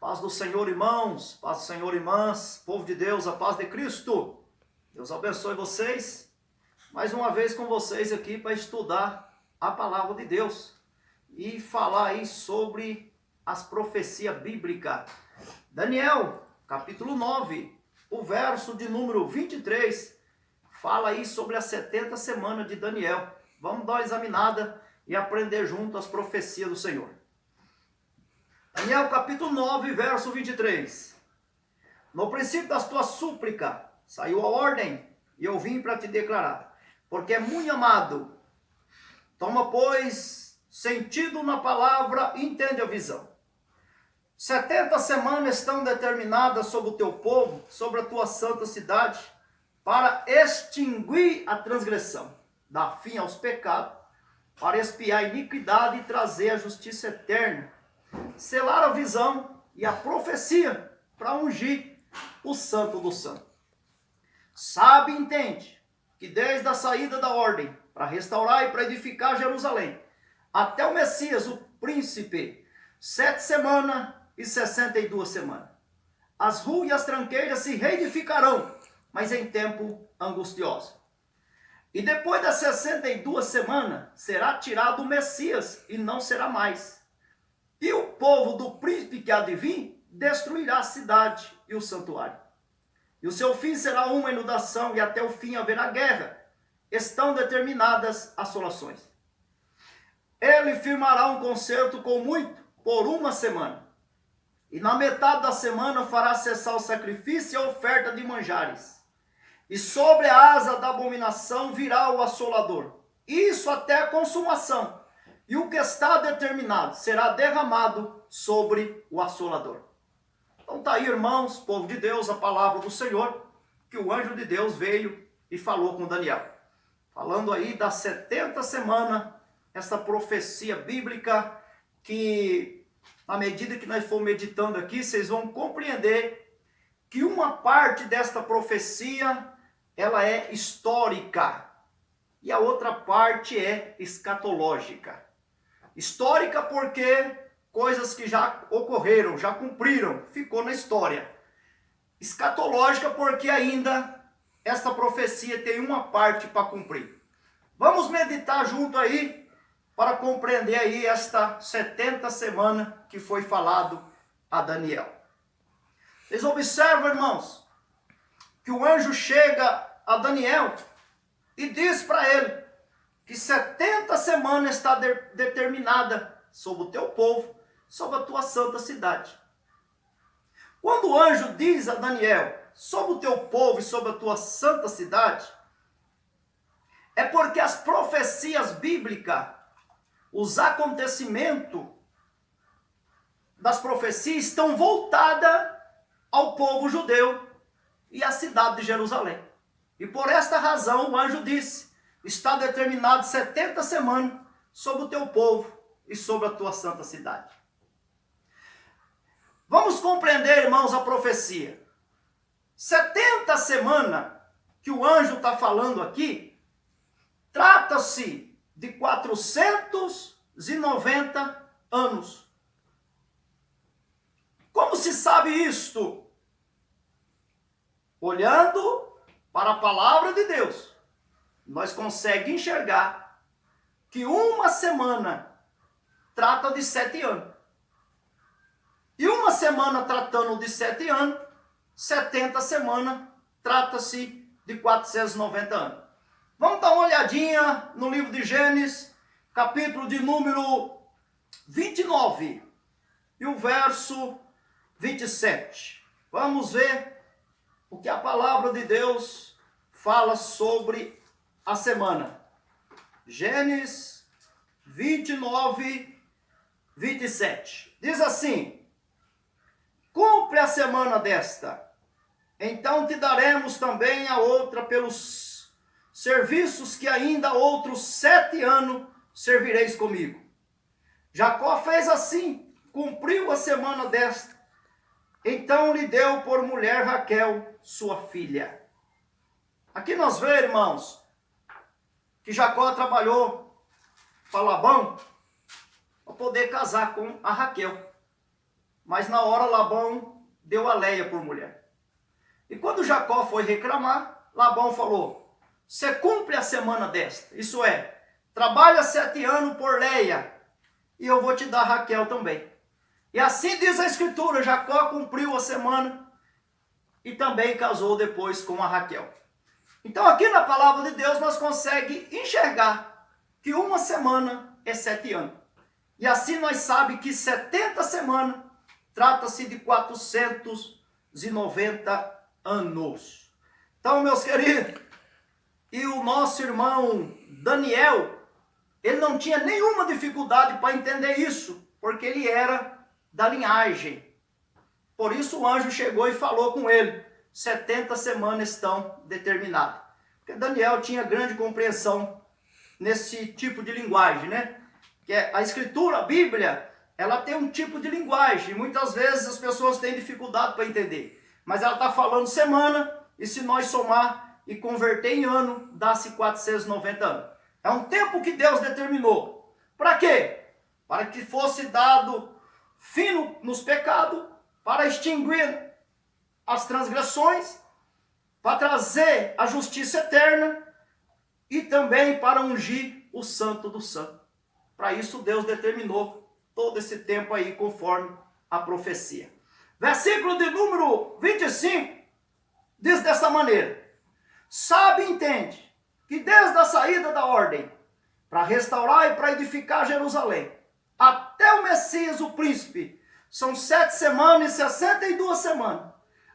Paz do Senhor, irmãos, paz do Senhor, irmãs, povo de Deus, a paz de Cristo. Deus abençoe vocês. Mais uma vez com vocês aqui para estudar a palavra de Deus e falar aí sobre as profecias bíblicas. Daniel, capítulo 9, o verso de número 23, fala aí sobre as 70 semanas de Daniel. Vamos dar uma examinada e aprender junto as profecias do Senhor. Daniel capítulo 9, verso 23. No princípio das tuas súplicas saiu a ordem, e eu vim para te declarar, porque é muito amado. Toma, pois, sentido na palavra, entende a visão. 70 semanas estão determinadas sobre o teu povo, sobre a tua santa cidade, para extinguir a transgressão, dar fim aos pecados, para expiar a iniquidade e trazer a justiça eterna, selar a visão e a profecia para ungir o santo do santo. Sabe e entende que desde a saída da ordem para restaurar e para edificar Jerusalém, até o Messias, o príncipe, 7 semanas e 62 semanas. As ruas e as tranqueiras se reedificarão, mas em tempo angustioso. E depois das 62 semanas, será tirado o Messias e não será mais. E o povo do príncipe que há de vir destruirá a cidade e o santuário. E o seu fim será uma inundação, e até o fim haverá guerra. Estão determinadas assolações. Ele firmará um concerto com muito por 1 semana. E na metade da semana fará cessar o sacrifício e a oferta de manjares. E sobre a asa da abominação virá o assolador. Isso até a consumação. E o que está determinado será derramado sobre o assolador. Então está aí, irmãos, povo de Deus, a palavra do Senhor, que o anjo de Deus veio e falou com Daniel. Falando aí das 70 semanas, essa profecia bíblica que, à medida que nós formos meditando aqui, vocês vão compreender que uma parte desta profecia, ela é histórica, e a outra parte é escatológica. Histórica porque coisas que já ocorreram, já cumpriram, ficou na história. Escatológica porque ainda essa profecia tem uma parte para cumprir. Vamos meditar junto aí para compreender aí esta 70 semanas que foi falado a Daniel. Vocês observam, irmãos, que o anjo chega a Daniel e diz para ele que 70 semanas está determinada sobre o teu povo, sobre a tua santa cidade. Quando o anjo diz a Daniel sobre o teu povo e sobre a tua santa cidade, é porque as profecias bíblicas, os acontecimentos das profecias estão voltadas ao povo judeu e à cidade de Jerusalém. E por esta razão o anjo disse: está determinado 70 semanas sobre o teu povo e sobre a tua santa cidade. Vamos compreender, irmãos, a profecia. 70 semanas que o anjo está falando aqui, trata-se de 490 anos. Como se sabe isto? Olhando para a palavra de Deus, nós conseguimos enxergar que 1 semana trata de 7 anos. E 1 semana tratando de 7 anos, 70 semanas trata-se de 490 anos. Vamos dar uma olhadinha no livro de Gênesis, capítulo de número 29 e o verso 27. Vamos ver o que a palavra de Deus fala sobre a semana. Gênesis 29, 27. Diz assim: cumpre a semana desta, então te daremos também a outra pelos serviços que ainda outros 7 anos servireis comigo. Jacó fez assim, cumpriu a semana desta, então lhe deu por mulher Raquel, sua filha. Aqui nós vemos, irmãos, que Jacó trabalhou para Labão para poder casar com a Raquel. mas na hora Labão deu a Leia por mulher. E quando Jacó foi reclamar, Labão falou: você cumpre a semana desta, isso é, trabalha 7 anos por Leia, e eu vou te dar Raquel também. E assim diz a Escritura, Jacó cumpriu a semana e também casou depois com a Raquel. Então aqui na palavra de Deus nós conseguimos enxergar que uma semana é 7 anos. E assim nós sabemos que 70 semanas trata-se de 490 anos. Então, meus queridos, e o nosso irmão Daniel, ele não tinha nenhuma dificuldade para entender isso, porque ele era da linhagem. Por isso o anjo chegou e falou com ele: 70 semanas estão determinadas. Porque Daniel tinha grande compreensão nesse tipo de linguagem, né? Que a Escritura, a Bíblia, ela tem um tipo de linguagem. Muitas vezes as pessoas têm dificuldade para entender. Mas ela está falando semana, e se nós somar e converter em ano, dá-se 490 anos. É um tempo que Deus determinou. Para quê? Para que fosse dado fim nos pecados, para extinguir as transgressões, para trazer a justiça eterna e também para ungir o santo do santo. Para isso Deus determinou todo esse tempo aí conforme a profecia. Versículo de número 25 diz dessa maneira: sabe e entende que desde a saída da ordem para restaurar e para edificar Jerusalém até o Messias, o príncipe, são 7 semanas e 62 semanas.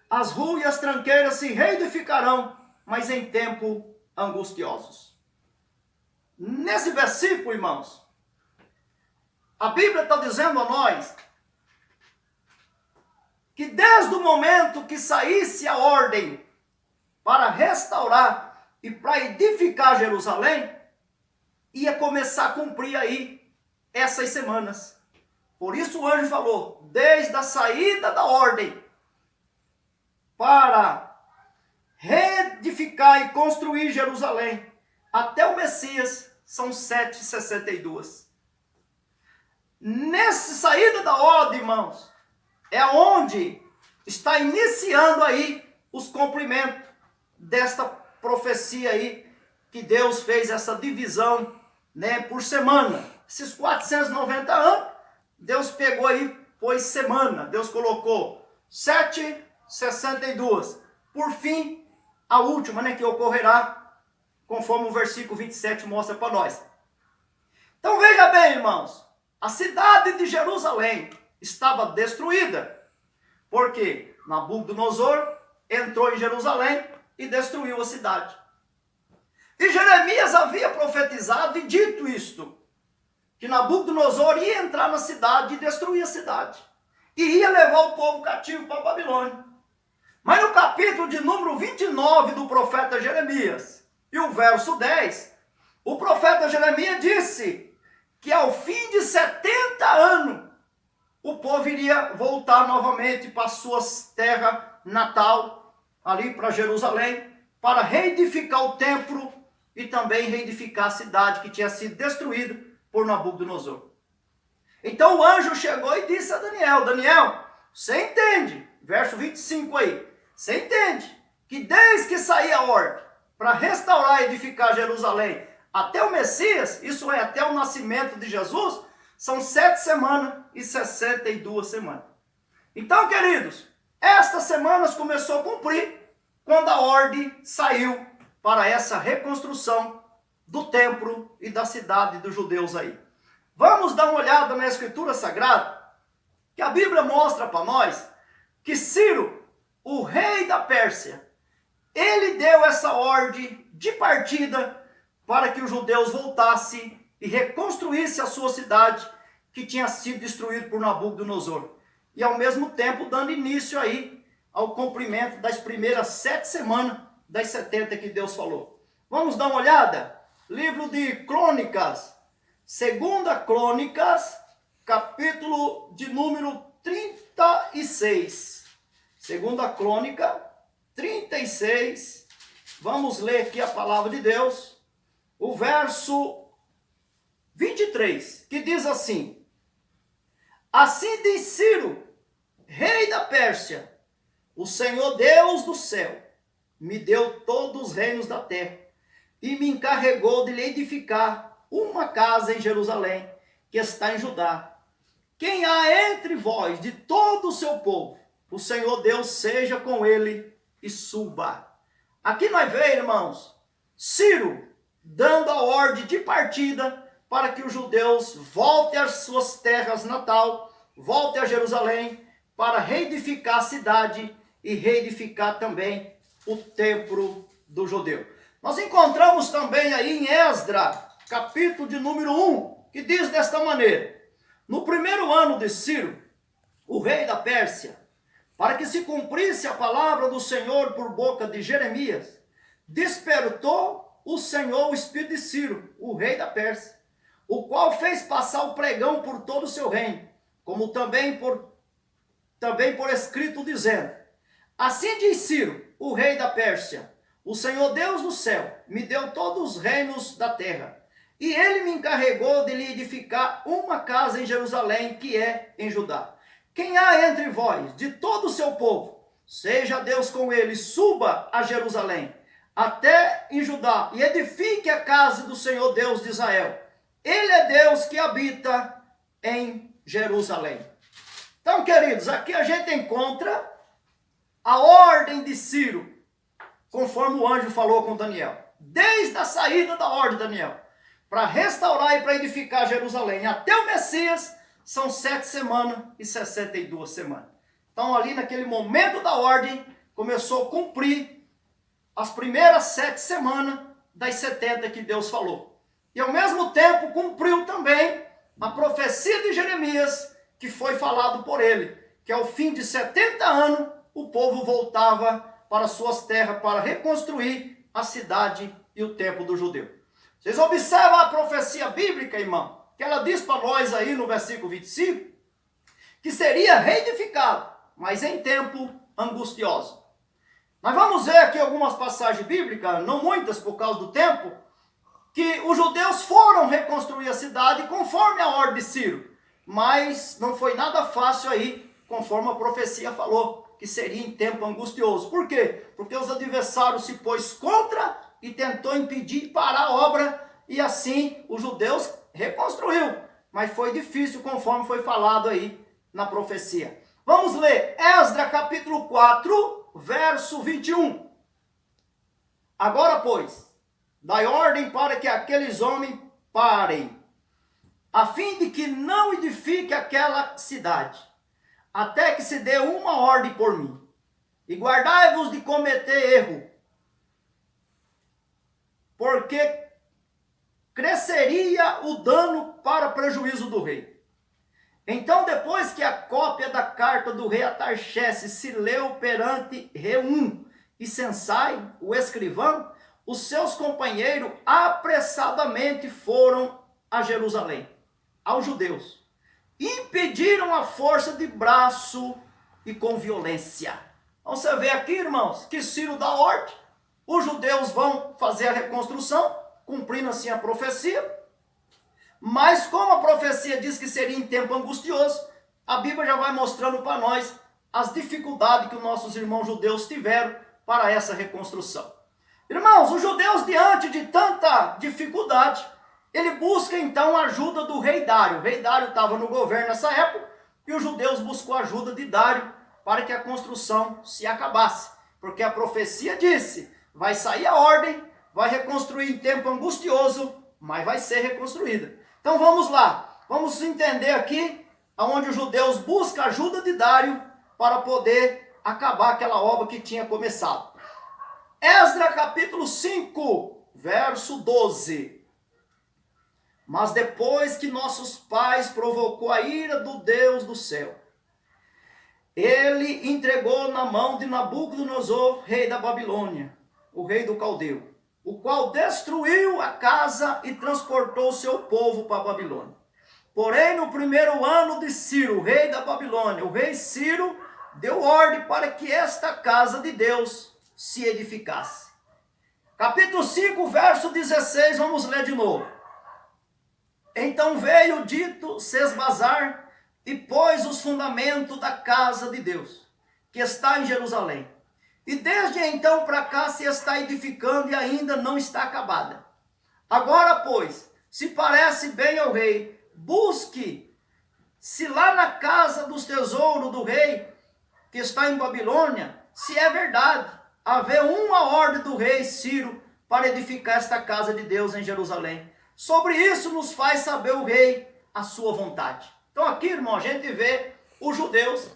As ruas e as tranqueiras se reedificarão, mas em tempo angustiosos. Nesse versículo, irmãos, a Bíblia está dizendo a nós que desde o momento que saísse a ordem para restaurar e para edificar Jerusalém, ia começar a cumprir aí essas semanas. Por isso o anjo falou: desde a saída da ordem para reedificar e construir Jerusalém até o Messias, são 7,62. Nessa saída da ordem, irmãos, é onde está iniciando aí os cumprimentos desta profecia aí, que Deus fez essa divisão, né, por semana. Esses 490 anos, Deus pegou aí, pôs semana. Deus colocou 7,62. Por fim, a última, né, que ocorrerá, conforme o versículo 27 mostra para nós. Então veja bem, irmãos, a cidade de Jerusalém estava destruída, porque Nabucodonosor entrou em Jerusalém e destruiu a cidade. E Jeremias havia profetizado e dito isto, que Nabucodonosor ia entrar na cidade e destruir a cidade, e ia levar o povo cativo para a Babilônia. Mas no capítulo de número 29 do profeta Jeremias, e o verso 10, o profeta Jeremias disse que ao fim de 70 anos, o povo iria voltar novamente para suas terras natal, ali para Jerusalém, para reedificar o templo e também reedificar a cidade que tinha sido destruída por Nabucodonosor. Então o anjo chegou e disse a Daniel: Daniel, você entende, verso 25 aí, você entende que desde que saía a ordem para restaurar e edificar Jerusalém até o Messias, isso é, até o nascimento de Jesus, são 7 semanas e 62 semanas. Então, queridos, estas semanas começou a cumprir quando a ordem saiu para essa reconstrução do templo e da cidade dos judeus aí. Vamos dar uma olhada na Escritura Sagrada, que a Bíblia mostra para nós que Ciro, o rei da Pérsia, ele deu essa ordem de partida para que os judeus voltassem e reconstruíssem a sua cidade, que tinha sido destruída por Nabucodonosor. E ao mesmo tempo dando início aí ao cumprimento das primeiras 7 semanas das 70 que Deus falou. Vamos dar uma olhada? Livro de Crônicas, 2 Crônicas, capítulo de número 36. 2 Crônica, 36. Vamos ler aqui a palavra de Deus. O verso 23, que diz assim: assim diz Ciro, Pérsia, o Senhor Deus do céu me deu todos os reinos da terra e me encarregou de lhe edificar uma casa em Jerusalém, que está em Judá. Quem há entre vós de todo o seu povo, o Senhor Deus seja com ele e suba. Aqui nós vemos, irmãos, Ciro dando a ordem de partida para que os judeus voltem às suas terras natal, voltem a Jerusalém, para reedificar a cidade e reedificar também o templo do judeu. Nós encontramos também aí em Esdras, capítulo de número 1, que diz desta maneira: no primeiro ano de Ciro, o rei da Pérsia, para que se cumprisse a palavra do Senhor por boca de Jeremias, despertou o Senhor o espírito de Ciro, o rei da Pérsia, o qual fez passar o pregão por todo o seu reino, como também por escrito, dizendo: assim diz Ciro, o rei da Pérsia, o Senhor Deus do céu me deu todos os reinos da terra, e ele me encarregou de lhe edificar uma casa em Jerusalém, que é em Judá. Quem há entre vós, de todo o seu povo, seja Deus com ele, suba a Jerusalém, até em Judá, e edifique a casa do Senhor Deus de Israel. Ele é Deus que habita em Jerusalém. Então, queridos, aqui a gente encontra a ordem de Ciro, conforme o anjo falou com Daniel, desde a saída da ordem de Daniel, para restaurar e para edificar Jerusalém, até o Messias, são 7 semanas e 62 semanas. Então, ali naquele momento da ordem, começou a cumprir as primeiras 7 semanas das 70 que Deus falou. E ao mesmo tempo cumpriu também a profecia de Jeremias, que foi falado por ele, que ao fim de 70 anos, o povo voltava para suas terras para reconstruir a cidade e o templo do judeu. Vocês observam a profecia bíblica, irmão, que ela diz para nós aí no versículo 25, que seria reedificado, mas em tempo angustioso. Nós vamos ver aqui algumas passagens bíblicas, não muitas por causa do tempo, que os judeus foram reconstruir a cidade conforme a ordem de Ciro, mas não foi nada fácil aí, conforme a profecia falou, que seria em tempo angustioso. Por quê? Porque os adversários se pôs contra e tentou impedir e parar a obra, e assim os judeus reconstruiu, mas foi difícil conforme foi falado aí na profecia. Vamos ler Esdras capítulo 4, verso 21. Agora, pois, dai ordem para que aqueles homens parem, a fim de que não edifique aquela cidade, até que se dê uma ordem por mim. E guardai-vos de cometer erro, porque cresceria o dano para prejuízo do rei. Então, depois que a cópia da carta do rei Artaxerxes se leu perante Reum e Sensai, o escrivão, os seus companheiros apressadamente foram a Jerusalém, aos judeus, impediram a força de braço e com violência. Então você vê aqui, irmãos, que Ciro dá ordem, os judeus vão fazer a reconstrução, cumprindo assim a profecia, mas como a profecia diz que seria em tempo angustioso, a Bíblia já vai mostrando para nós as dificuldades que os nossos irmãos judeus tiveram para essa reconstrução. Irmãos, os judeus, diante de tanta dificuldade, ele busca então a ajuda do rei Dário. O rei Dário estava no governo nessa época e os judeus buscou a ajuda de Dário para que a construção se acabasse. Porque a profecia disse, vai sair a ordem, vai reconstruir em tempo angustioso, mas vai ser reconstruída. Então vamos lá, vamos entender aqui onde os judeus buscam a ajuda de Dário para poder acabar aquela obra que tinha começado. Esdras capítulo 5, verso 12. Mas depois que nossos pais provocou a ira do Deus do céu, ele entregou na mão de Nabucodonosor, rei da Babilônia, o rei do Caldeu, o qual destruiu a casa e transportou o seu povo para a Babilônia. Porém, no primeiro ano de Ciro, rei da Babilônia, o rei Ciro deu ordem para que esta casa de Deus se edificasse. Capítulo 5, verso 16, vamos ler de novo. Então veio dito Sesbazar e pôs os fundamentos da casa de Deus. que está em Jerusalém. E desde então para cá se está edificando e ainda não está acabada. Agora, pois, se parece bem ao rei, busque, se lá na casa dos tesouros do rei, que está em Babilônia, se é verdade, haver uma ordem do rei Ciro para edificar esta casa de Deus em Jerusalém. Sobre isso nos faz saber o rei a sua vontade. Então aqui, irmão, a gente vê os judeus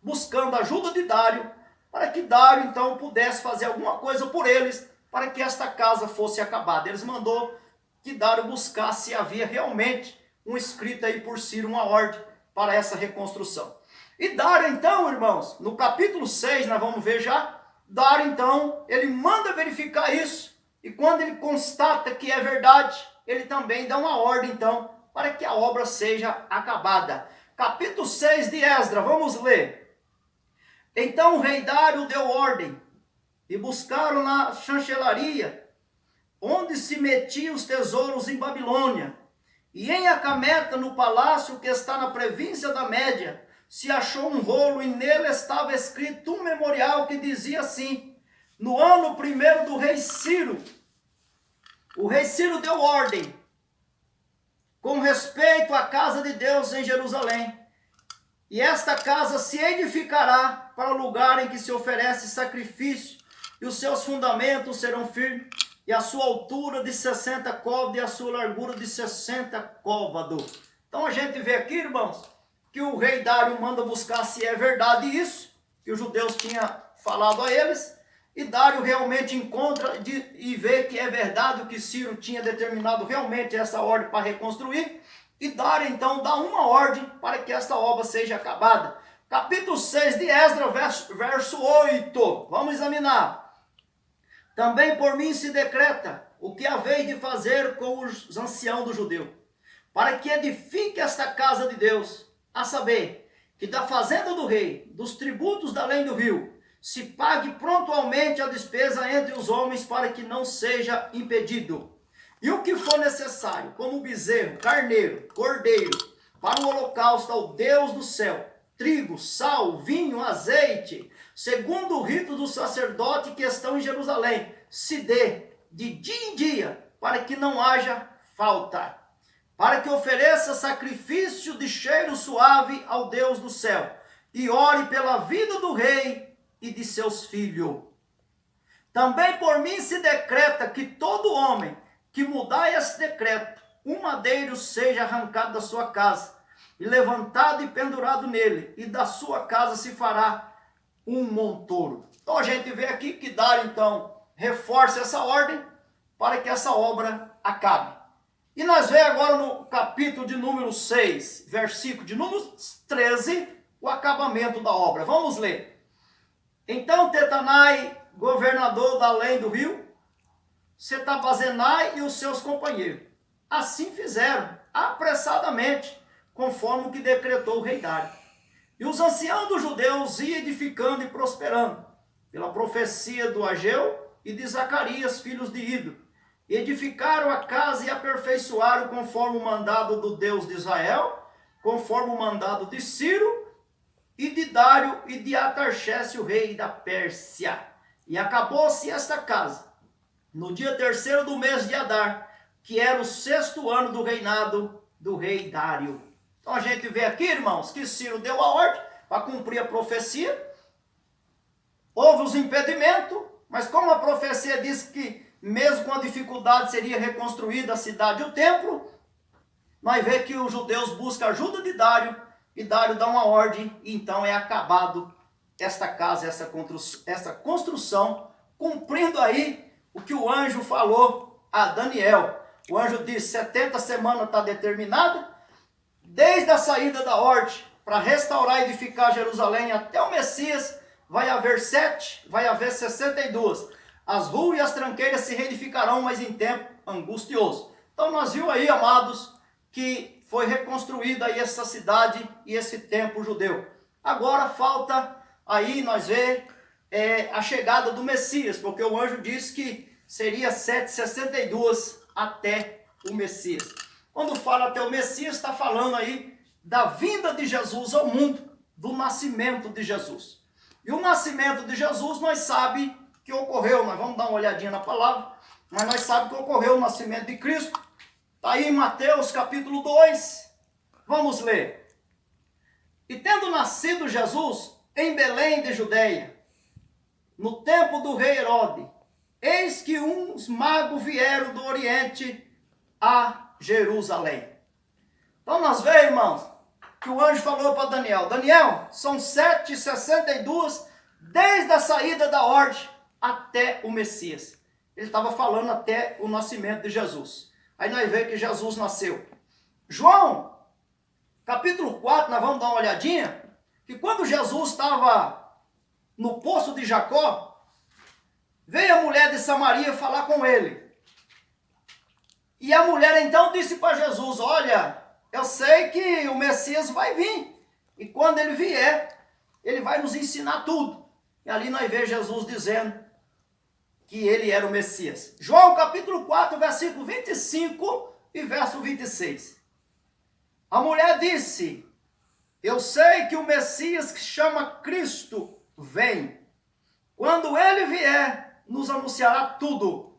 buscando a ajuda de Dário, para que Dário então pudesse fazer alguma coisa por eles, para que esta casa fosse acabada. Eles mandou que Dário buscasse se havia realmente um escrito aí por Ciro, uma ordem para essa reconstrução. E Dário então, irmãos, no capítulo 6, nós vamos ver já, Dário então, ele manda verificar isso, e quando ele constata que é verdade, ele também dá uma ordem então, para que a obra seja acabada. Capítulo 6 de Esdras, vamos ler. Então o rei Dário deu ordem, e buscaram na chancelaria, onde se metiam os tesouros em Babilônia, e em Acameta, no palácio que está na província da Média, se achou um rolo e nele estava escrito um memorial que dizia assim: no ano primeiro do rei Ciro, o rei Ciro deu ordem com respeito à casa de Deus em Jerusalém, e esta casa se edificará para o lugar em que se oferece sacrifício, e os seus fundamentos serão firmes, e a sua altura de 60 côvados e a sua largura de 60 côvados. Então a gente vê aqui, irmãos, que o rei Dário manda buscar se é verdade isso, que os judeus tinham falado a eles, e Dário realmente encontra e vê que é verdade o que Ciro tinha determinado realmente essa ordem para reconstruir, e Dário então dá uma ordem para que esta obra seja acabada. Capítulo 6 de Esdras, verso 8, vamos examinar. Também por mim se decreta o que haveis de fazer com os anciãos do judeu, para que edifique esta casa de Deus, a saber, que da fazenda do rei, dos tributos da além do rio, se pague prontualmente a despesa entre os homens, para que não seja impedido. E o que for necessário, como bezerro, carneiro, cordeiro, para o holocausto ao Deus do céu, trigo, sal, vinho, azeite, segundo o rito do sacerdote que estão em Jerusalém, se dê de dia em dia, para que não haja falta. Para que ofereça sacrifício de cheiro suave ao Deus do céu, e ore pela vida do rei e de seus filhos. Também por mim se decreta que todo homem que mudar esse decreto, um madeiro seja arrancado da sua casa, e levantado e pendurado nele, e da sua casa se fará um montouro. Então a gente vê aqui que Dário então reforça essa ordem para que essa obra acabe. E nós vemos agora no capítulo de número 6, versículo de número 13, o acabamento da obra. Vamos ler. Então Tetanai, governador da além do rio, Setabazenai e os seus companheiros, assim fizeram, apressadamente, conforme o que decretou o rei Dário. E os anciãos dos judeus iam edificando e prosperando, pela profecia do Ageu e de Zacarias, filhos de Ido. Edificaram a casa e aperfeiçoaram conforme o mandado do Deus de Israel, conforme o mandado de Ciro e de Dário e de Atarxerxes, o rei da Pérsia. E acabou-se esta casa no dia 3º do mês de Adar, que era o 6º ano do reinado do rei Dário. Então a gente vê aqui, irmãos, que Ciro deu a ordem para cumprir a profecia. Houve os impedimentos, mas como a profecia diz que mesmo com a dificuldade seria reconstruída a cidade e o templo, nós vemos que os judeus buscam a ajuda de Dário, e Dário dá uma ordem, e então é acabado esta casa, essa construção, cumprindo aí o que o anjo falou a Daniel. O anjo disse: 70 semanas está determinada, desde a saída da ordem para restaurar e edificar Jerusalém até o Messias, vai haver 7, vai haver 62. As ruas e as tranqueiras se reedificarão, mas em tempo angustioso. Então nós vimos aí, amados, que foi reconstruída aí essa cidade e esse templo judeu. Agora falta aí nós ver a chegada do Messias, porque o anjo disse que seria 762 até o Messias. Quando fala até o Messias, está falando aí da vinda de Jesus ao mundo, do nascimento de Jesus. E o nascimento de Jesus, nós sabemos que ocorreu, nós vamos dar uma olhadinha na palavra, mas nós sabemos que ocorreu o nascimento de Cristo. Está aí em Mateus capítulo 2, vamos ler. E tendo nascido Jesus em Belém de Judeia, no tempo do rei Herode, eis que uns magos vieram do Oriente a Jerusalém. Então nós vemos, irmãos, que o anjo falou para Daniel, Daniel, são 7h62, desde a saída da ordem até o Messias. Ele estava falando até o nascimento de Jesus. Aí nós vemos que Jesus nasceu. João, capítulo 4, nós vamos dar uma olhadinha, que quando Jesus estava no poço de Jacó, veio a mulher de Samaria falar com ele. E a mulher então disse para Jesus, olha, eu sei que o Messias vai vir. E quando ele vier, ele vai nos ensinar tudo. E ali nós vemos Jesus dizendo que ele era o Messias. João capítulo 4, versículo 25 e verso 26. A mulher disse, eu sei que o Messias que chama Cristo vem. Quando ele vier, nos anunciará tudo.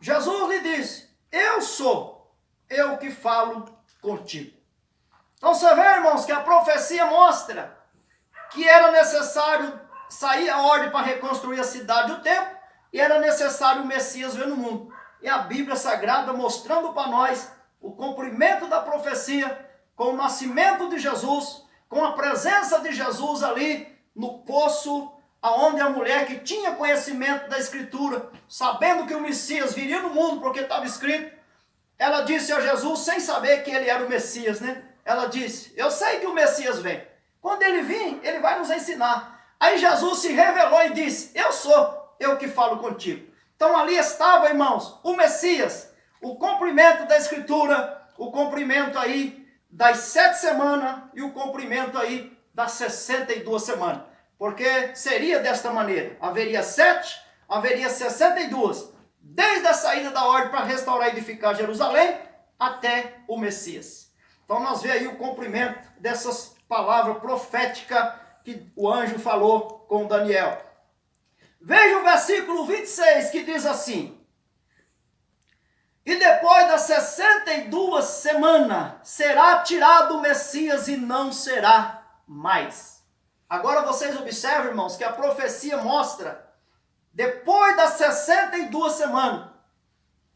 Jesus lhe disse, eu sou, eu que falo contigo. Então você vê, irmãos, que a profecia mostra que era necessário sair a ordem para reconstruir a cidade e o templo, e era necessário o Messias vir no mundo. E a Bíblia Sagrada mostrando para nós o cumprimento da profecia com o nascimento de Jesus, com a presença de Jesus ali no poço, aonde a mulher que tinha conhecimento da Escritura, sabendo que o Messias viria no mundo, porque estava escrito, ela disse a Jesus, sem saber que ele era o Messias, né? Ela disse, eu sei que o Messias vem. Quando ele vir, ele vai nos ensinar. Aí Jesus se revelou e disse, eu sou, eu que falo contigo. Então ali estava, irmãos, o Messias, o cumprimento da Escritura, o cumprimento aí das 7 semanas e o cumprimento aí das 62 semanas. Porque seria desta maneira, haveria 7, haveria 62, desde a saída da ordem para restaurar e edificar Jerusalém, até o Messias. Então nós vemos aí o cumprimento dessas palavras proféticas que o anjo falou com Daniel. Veja o versículo 26 que diz assim, e depois das 62 semanas será tirado o Messias e não será mais. Agora vocês observam, irmãos, que a profecia mostra, depois das 62 semanas,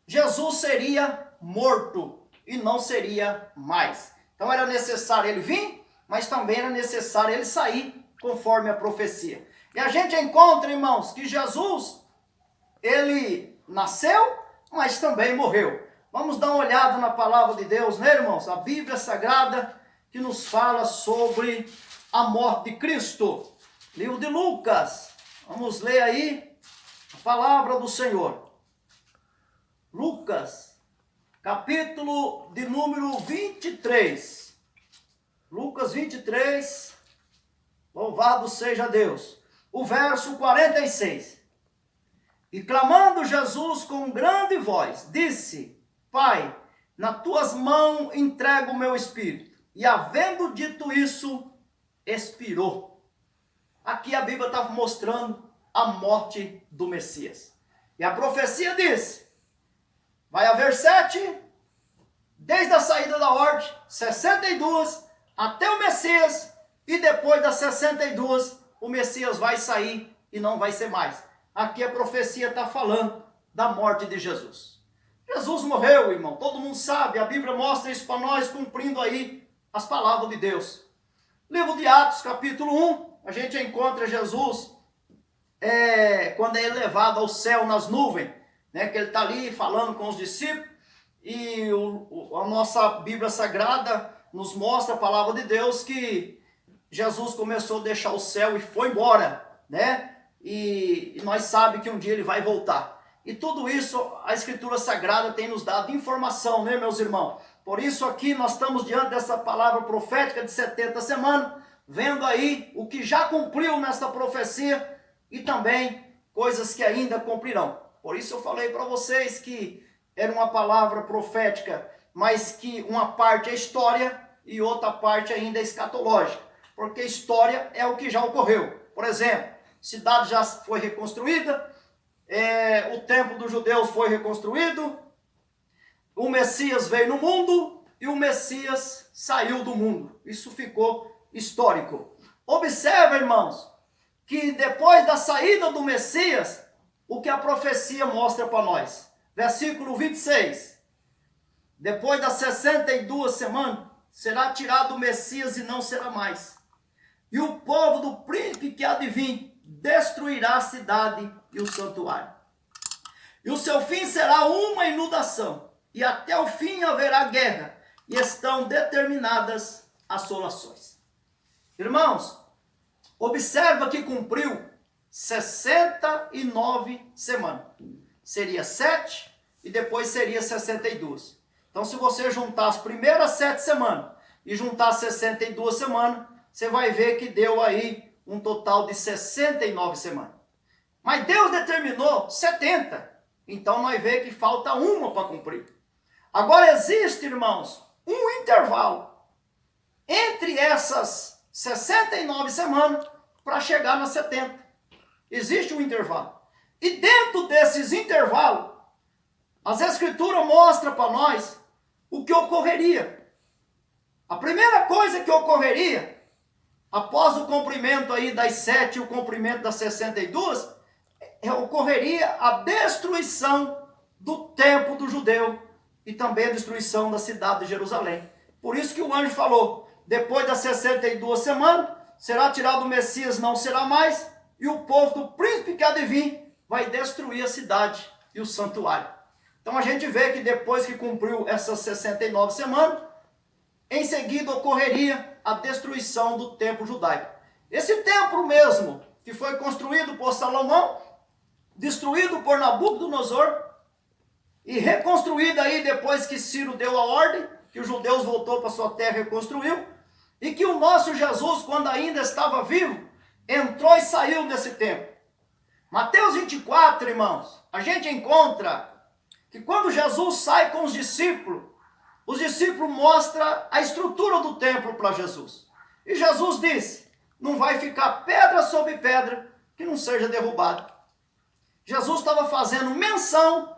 Jesus seria morto e não seria mais. Então era necessário ele vir, mas também era necessário ele sair, conforme a profecia. E a gente encontra, irmãos, que Jesus, ele nasceu, mas também morreu. Vamos dar uma olhada na palavra de Deus, né, irmãos? A Bíblia Sagrada que nos fala sobre a morte de Cristo. Livro de Lucas. Vamos ler aí a palavra do Senhor. Lucas, capítulo de número 23. Lucas 23. Louvado seja Deus. O verso 46. E clamando Jesus com grande voz, disse, Pai, nas tuas mãos entrego o meu espírito. E havendo dito isso, expirou. Aqui a Bíblia está mostrando a morte do Messias. E a profecia diz, vai haver 7, desde a saída da ordem, 62, até o Messias, e depois das 62, o Messias vai sair e não vai ser mais. Aqui a profecia está falando da morte de Jesus. Jesus morreu, irmão, todo mundo sabe, a Bíblia mostra isso para nós, cumprindo aí as palavras de Deus. Livro de Atos, capítulo 1, a gente encontra Jesus, quando é levado ao céu nas nuvens, né, que ele está ali falando com os discípulos, e a nossa Bíblia Sagrada nos mostra a palavra de Deus que Jesus começou a deixar o céu e foi embora, né? E nós sabemos que um dia ele vai voltar. E tudo isso a Escritura Sagrada tem nos dado informação, né, meus irmãos? Por isso aqui nós estamos diante dessa palavra profética de 70 semanas, vendo aí o que já cumpriu nesta profecia e também coisas que ainda cumprirão. Por isso eu falei para vocês que era uma palavra profética, mas que uma parte é história e outra parte ainda é escatológica. Porque história é o que já ocorreu. Por exemplo, cidade já foi reconstruída, o templo dos judeus foi reconstruído, o Messias veio no mundo e o Messias saiu do mundo. Isso ficou histórico. Observe, irmãos, que depois da saída do Messias, o que a profecia mostra para nós. Versículo 26. Depois das 62 semanas, será tirado o Messias e não será mais. E o povo do príncipe que há de vir destruirá a cidade e o santuário. E o seu fim será uma inundação, e até o fim haverá guerra, e estão determinadas assolações. Irmãos, observa que cumpriu 69 semanas. Seria 7 e depois seria 62. Então, se você juntar as primeiras 7 semanas e juntar 62 semanas, você vai ver que deu aí um total de 69 semanas. Mas Deus determinou 70. Então, nós vemos que falta uma para cumprir. Agora, existe, irmãos, um intervalo entre essas 69 semanas para chegar nas 70. Existe um intervalo. E dentro desses intervalos, as Escrituras mostram para nós o que ocorreria. A primeira coisa que ocorreria, após o cumprimento aí das 7 e o cumprimento das 62, ocorreria a destruição do templo do judeu e também a destruição da cidade de Jerusalém. Por isso que o anjo falou, depois das 62 semanas, será tirado o Messias, não será mais, e o povo do príncipe que há de vir vai destruir a cidade e o santuário. Então a gente vê que depois que cumpriu essas 69 semanas, em seguida ocorreria a destruição do templo judaico. Esse templo mesmo, que foi construído por Salomão, destruído por Nabucodonosor, e reconstruído aí depois que Ciro deu a ordem, que os judeus voltou para sua terra e reconstruiu, e que o nosso Jesus, quando ainda estava vivo, entrou e saiu desse templo. Mateus 24, irmãos, a gente encontra que quando Jesus sai com os discípulos mostram a estrutura do templo para Jesus. E Jesus disse, não vai ficar pedra sobre pedra que não seja derrubada. Jesus estava fazendo menção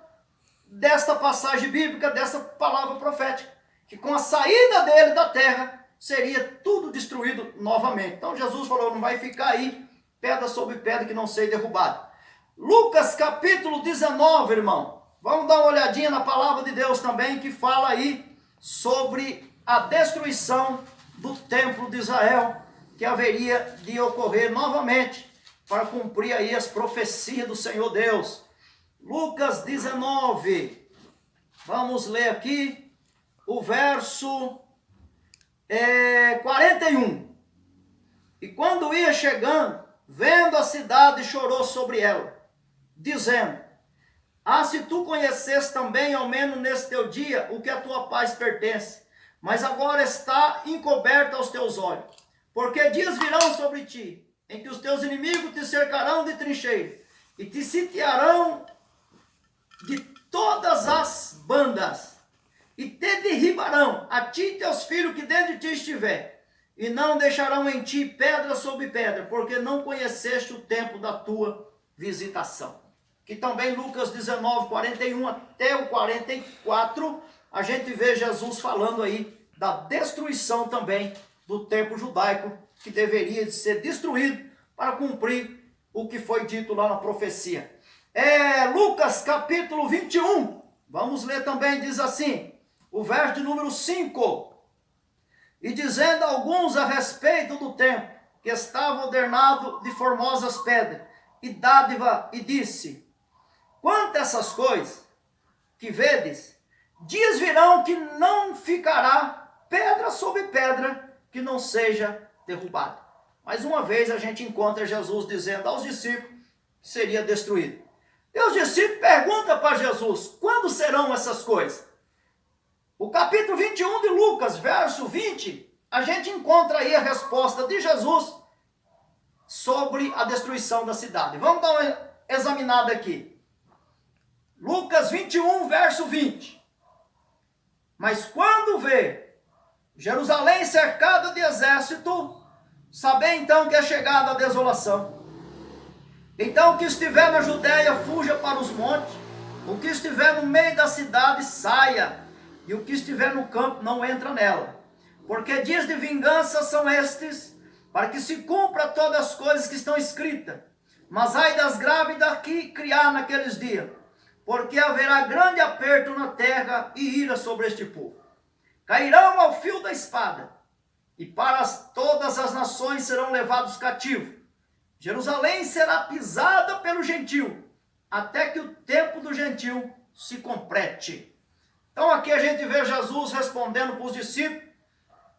desta passagem bíblica, dessa palavra profética, que com a saída dele da terra, seria tudo destruído novamente. Então Jesus falou, não vai ficar aí pedra sobre pedra que não seja derrubada. Lucas capítulo 19, irmão. Vamos dar uma olhadinha na palavra de Deus também, que fala aí sobre a destruição do templo de Israel, que haveria de ocorrer novamente, para cumprir aí as profecias do Senhor Deus. Lucas 19, vamos ler aqui o verso 41. E quando ia chegando, vendo a cidade, chorou sobre ela, dizendo, se tu conhecesse também, ao menos nesse teu dia, o que a tua paz pertence, mas agora está encoberta aos teus olhos, porque dias virão sobre ti, em que os teus inimigos te cercarão de trincheira, e te sitiarão de todas as bandas, e te derribarão, a ti e teus filhos que dentro de ti estiver, e não deixarão em ti pedra sobre pedra, porque não conheceste o tempo da tua visitação. Que também Lucas 19, 41 até o 44, a gente vê Jesus falando aí da destruição também do templo judaico, que deveria ser destruído para cumprir o que foi dito lá na profecia. Lucas capítulo 21, vamos ler também, diz assim, o verso de número 5. E dizendo alguns a respeito do templo, que estava ornado de formosas pedras, e dádiva, e disse, quanto a essas coisas que vedes, dias virão que não ficará pedra sobre pedra que não seja derrubada. Mais uma vez a gente encontra Jesus dizendo aos discípulos que seria destruído. E os discípulos perguntam para Jesus, quando serão essas coisas? O capítulo 21 de Lucas, verso 20, a gente encontra aí a resposta de Jesus sobre a destruição da cidade. Vamos dar uma examinada aqui. Lucas 21, verso 20. Mas quando vê Jerusalém cercada de exército, sabei então que é chegada a desolação. Então o que estiver na Judéia, fuja para os montes. O que estiver no meio da cidade, saia. E o que estiver no campo, não entra nela. Porque dias de vingança são estes, para que se cumpra todas as coisas que estão escritas. Mas ai das grávidas que criar naqueles dias, porque haverá grande aperto na terra e ira sobre este povo. Cairão ao fio da espada, e para todas as nações serão levados cativos. Jerusalém será pisada pelo gentio, até que o tempo do gentio se complete. Então aqui a gente vê Jesus respondendo para os discípulos,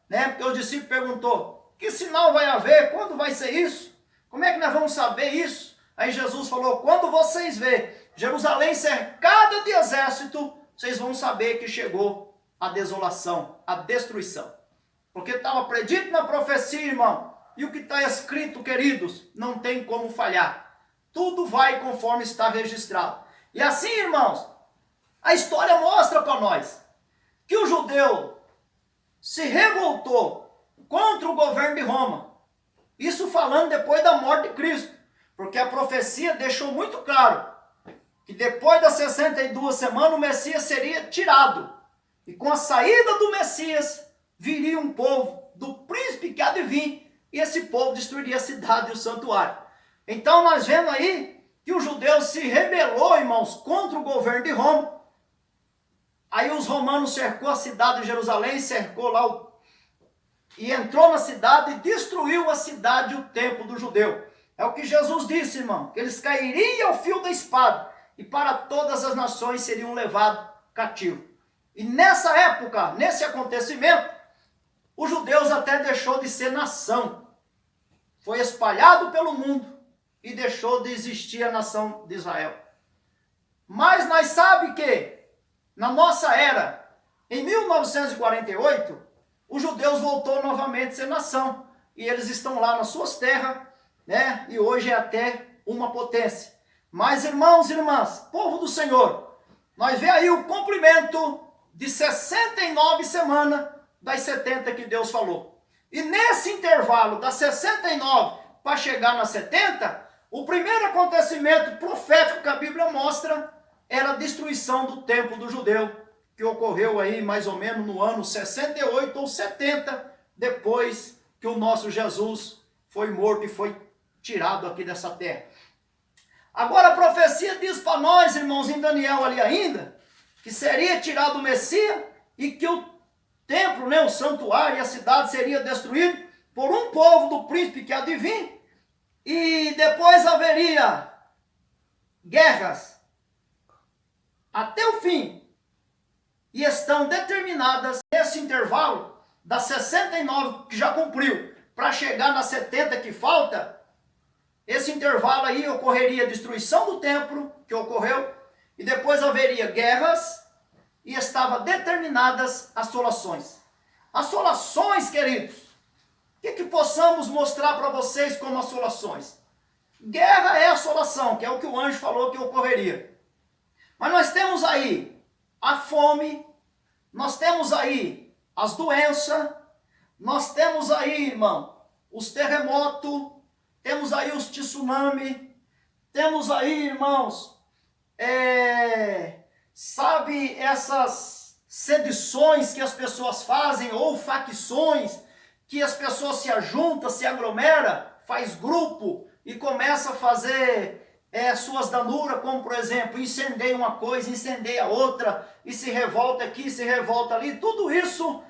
né? Porque os discípulos perguntou: que sinal vai haver? Quando vai ser isso? Como é que nós vamos saber isso? Aí Jesus falou: quando vocês verem Jerusalém cercada de exército, vocês vão saber que chegou a desolação, a destruição. Porque estava predito na profecia, irmão. E o que está escrito, queridos, não tem como falhar. Tudo vai conforme está registrado. E assim, irmãos, a história mostra para nós que o judeu se revoltou contra o governo de Roma. Isso falando depois da morte de Cristo. Porque a profecia deixou muito claro que depois das 62 semanas o Messias seria tirado. E com a saída do Messias viria um povo do príncipe que há de vir, e esse povo destruiria a cidade e o santuário. Então nós vemos aí que o judeu se rebelou, irmãos, contra o governo de Roma. Aí os romanos cercou a cidade de Jerusalém, cercou lá e entrou na cidade e destruiu a cidade e o templo do judeu. É o que Jesus disse, irmão, que eles cairiam ao fio da espada e para todas as nações seriam levados cativos. E nessa época, nesse acontecimento, os judeus até deixou de ser nação. Foi espalhado pelo mundo e deixou de existir a nação de Israel. Mas nós sabemos que, na nossa era, em 1948, os judeus voltou novamente a ser nação. E eles estão lá nas suas terras, né? E hoje é até uma potência. Mas, irmãos e irmãs, povo do Senhor, nós vemos aí o cumprimento de 69 semanas das 70 que Deus falou. E nesse intervalo das 69 para chegar nas 70, o primeiro acontecimento profético que a Bíblia mostra era a destruição do templo do judeu, que ocorreu aí mais ou menos no ano 68 ou 70, depois que o nosso Jesus foi morto e foi tirado aqui dessa terra. Agora a profecia diz para nós, irmãos, em Daniel ali ainda, que seria tirado o Messias e que o templo, né, o santuário e a cidade seria destruído por um povo do príncipe que há de vir, e depois haveria guerras até o fim, e estão determinadas nesse intervalo das 69 que já cumpriu, para chegar nas 70 que falta. Esse intervalo aí ocorreria a destruição do templo, que ocorreu, e depois haveria guerras, e estavam determinadas assolações. Assolações, queridos, o que possamos mostrar para vocês como assolações? Guerra é assolação, que é o que o anjo falou que ocorreria. Mas nós temos aí a fome, nós temos aí as doenças, nós temos aí, irmão, os terremotos, temos aí os tsunami, temos aí, irmãos, sabe essas sedições que as pessoas fazem, ou facções, que as pessoas se ajuntam, se aglomeram, faz grupo e começa a fazer suas danuras, como por exemplo, incendeia uma coisa, incendeia outra, e se revolta aqui, se revolta ali. Tudo isso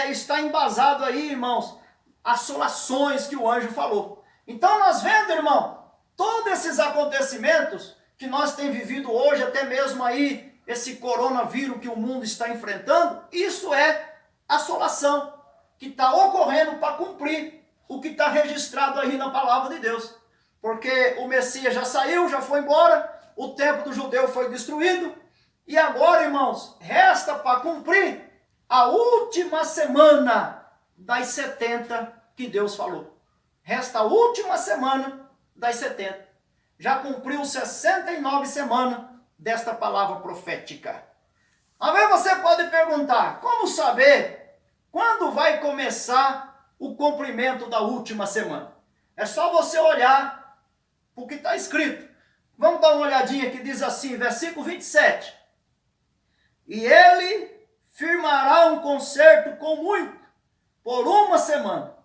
está embasado aí, irmãos, assolações que o anjo falou. Então nós vendo, irmão, todos esses acontecimentos que nós temos vivido hoje, até mesmo aí esse coronavírus que o mundo está enfrentando, isso é assolação que está ocorrendo para cumprir o que está registrado aí na palavra de Deus. Porque o Messias já saiu, já foi embora, o templo do judeu foi destruído, e agora, irmãos, resta para cumprir a última semana das 70 que Deus falou. Resta a última semana das 70. Já cumpriu 69 semanas desta palavra profética. Às vezes você pode perguntar, como saber quando vai começar o cumprimento da última semana? É só você olhar o que está escrito. Vamos dar uma olhadinha que diz assim, versículo 27. E ele firmará um concerto com muito, por uma semana.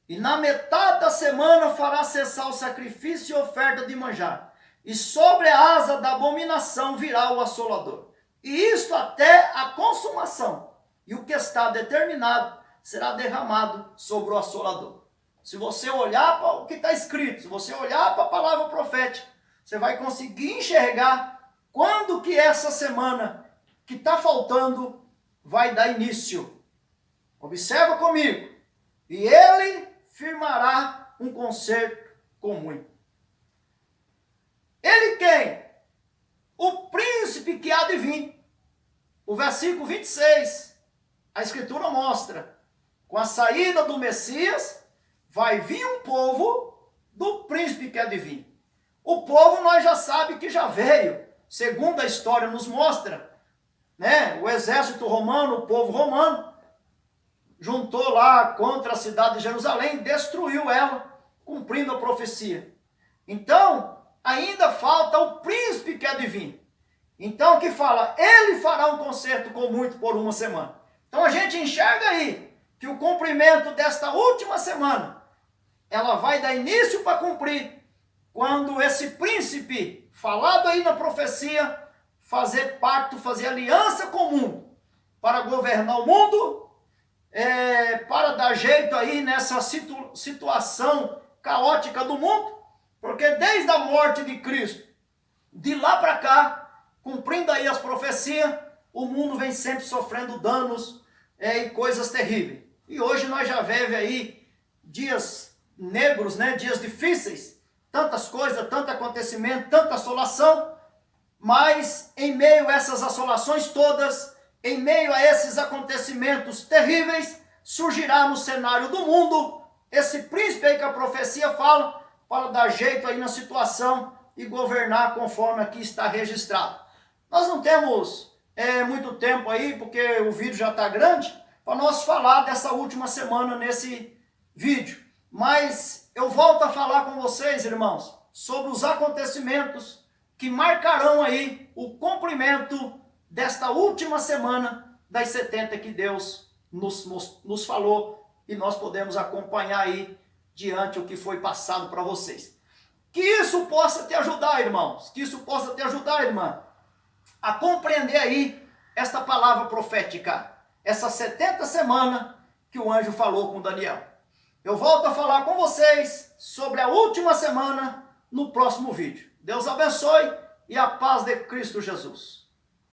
E na metade da semana fará cessar o sacrifício e oferta de manjar. E sobre a asa da abominação virá o assolador. E isto até a consumação. E o que está determinado será derramado sobre o assolador. Se você olhar para o que está escrito, se você olhar para a palavra profética, você vai conseguir enxergar quando que essa semana que está faltando vai dar início. Observa comigo. E ele firmará um concerto com muito. Ele quem? O príncipe que há de vir. O versículo 26, a escritura mostra, com a saída do Messias, vai vir um povo do príncipe que há de vir. O povo nós já sabemos que já veio, segundo a história nos mostra, né? O exército romano, o povo romano, juntou lá contra a cidade de Jerusalém, destruiu ela, cumprindo a profecia. Então, ainda falta o príncipe que há de vir. Então, o que fala? Ele fará um concerto com muito por uma semana. Então, a gente enxerga aí que o cumprimento desta última semana, ela vai dar início para cumprir quando esse príncipe, falado aí na profecia, fazer pacto, fazer aliança com o mundo, para governar o mundo, para dar jeito aí nessa situação caótica do mundo, porque desde a morte de Cristo, de lá para cá, cumprindo aí as profecias, o mundo vem sempre sofrendo danos e coisas terríveis. E hoje nós já vivemos aí dias negros, né? Dias difíceis, tantas coisas, tanto acontecimento, tanta assolação, mas em meio a essas assolações todas, em meio a esses acontecimentos terríveis, surgirá no cenário do mundo esse príncipe aí que a profecia fala, para dar jeito aí na situação e governar conforme aqui está registrado. Nós não temos muito tempo aí, porque o vídeo já está grande, para nós falar dessa última semana nesse vídeo. Mas eu volto a falar com vocês, irmãos, sobre os acontecimentos que marcarão aí o cumprimento desta última semana das 70 que Deus nos falou e nós podemos acompanhar aí diante o que foi passado para vocês. Que isso possa te ajudar, irmãos, que isso possa te ajudar, irmã, a compreender aí esta palavra profética, essa 70 semana que o anjo falou com Daniel. Eu volto a falar com vocês sobre a última semana no próximo vídeo. Deus abençoe e a paz de Cristo Jesus.